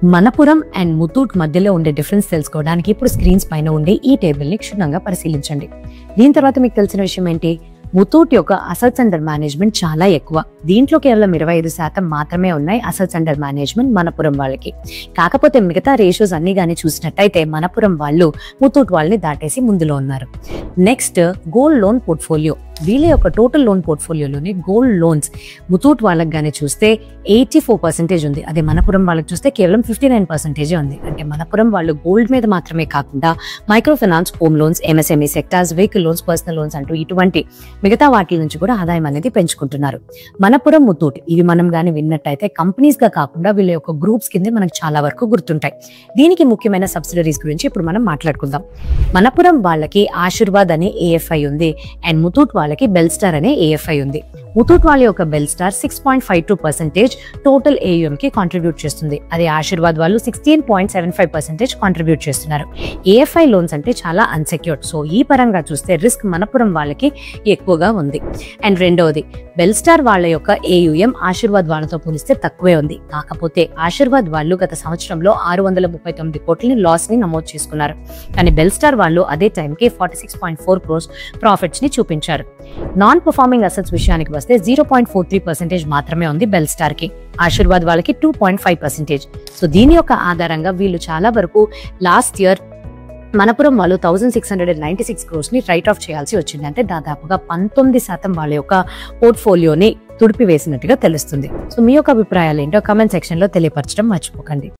Manappuram and Muthoot మధ్యలో ఉండే difference తెలుసుకోవడానికి ఇప్పుడు స్క్రీన్స్ పైన ఉండే ఈ టేబుల్ ని క్షుణ్ణంగా పరిశీలించండి. దీని తర్వాత మీకు తెలిసిన విషయం ఏంటి? ముతూట్ యొక్క అసెట్స్ అండర్ మేనేజ్మెంట్ చాలా ఎక్కువ. దీంట్లో కేవలం 25% మాత్రమే ఉన్నాయి అసెట్స్ అండర్ మేనేజ్మెంట్ మనపురం వాళ్ళకి. కాకపోతే మిగతా రేషియోస్ అన్ని గానీ చూసినట్టయితే మనపురం వాళ్ళు ముతూట్ వాళ్ళని దాటేసి ముందులో ఉన్నారు. Next gold loan portfolio. వీళ్ళ యొక్క టోటల్ లోన్ పోర్ట్ఫోలియోలోని గోల్డ్ లోన్స్ ముతూట్ వాళ్ళకి గానీ చూస్తే 84% ఉంది. అదే మనపురం వాళ్ళకి చూస్తే కేవలం 59% ఉంది. అంటే మనపురం వాళ్ళు గోల్డ్ మీద మాత్రమే కాకుండా micro finance, home loans, MSME sectors, vehicle loans, personal loans అంటూ ఇటువంటి మిగతా వాటి నుంచి కూడా ఆదాయం అనేది పెంచుకుంటున్నారు. మనపురం, ముతూట్ ఇవి మనం గానీ విన్నట్టయితే కంపెనీస్ గా కాకుండా వీళ్ళ యొక్క గ్రూప్స్ కింద మనకు చాలా వరకు గుర్తుంటాయి. దీనికి ముఖ్యమైన సబ్సిడరీస్ గురించి ఇప్పుడు మనం మాట్లాడుకుందాం. మనపురం వాళ్ళకి ఆశీర్వాద్ అనే ఏఎఫ్ఐ ఉంది అండ్ ముతూట్ వాళ్ళకి బెల్స్టార్ అనే ఏఎఫ్ఐ ఉంది. ముతూట్ వాళ్ళ యొక్క బెల్స్టార్ 6.52% టోటల్ ఏయుఎం కి కాంట్రిబ్యూట్ చేస్తుంది. అదే ఆశీర్వాద్ వాళ్ళు 16.75% కాంట్రిబ్యూట్ చేస్తున్నారు. ఏఎఫ్ఐ లోన్స్ అంటే చాలా అన్సెక్యూర్డ్. సో ఈ పరంగా చూస్తే రిస్క్ మనపురం వాళ్ళకి ఎక్కువగా ఉంది. అండ్ రెండవది బెల్స్టార్ వాళ్ళ యొక్క ఏయుఎం ఆశీర్వాద్ వాళ్ళతో పోలిస్తే తక్కువే ఉంది. కాకపోతే ఆశీర్వాద్ వాళ్ళు గత సంవత్సరంలో 639 కోట్లని లాస్ ని నమోదు చేసుకున్నారు. కానీ బెల్స్టార్ వాళ్ళు అదే టైంకి 46.4 crores ప్రాఫిట్స్ ని చూపించారు. నాన్ పర్ఫార్మింగ్ అసెట్స్ విషయానికి వస్తే 0.43% మాత్రమే ఉంది బెల్స్టార్ కి. ఆశీర్వాద్ వాళ్ళకి 2.5%. సో దీని యొక్క ఆధారంగా వీళ్ళు చాలా వరకు లాస్ట్ ఇయర్ మనపురం వాళ్ళు 1696 crores ని రైట్ ఆఫ్ చేయాల్సి వచ్చింది. అంటే దాదాపుగా 19% వాళ్ళ యొక్క పోర్ట్ఫోలియోని తుడిపివేసినట్టుగా తెలుస్తుంది. సో మీ యొక్క అభిప్రాయాలు ఏంటో కామెంట్ సెక్షన్ లో తెలియపరచడం మర్చిపోకండి.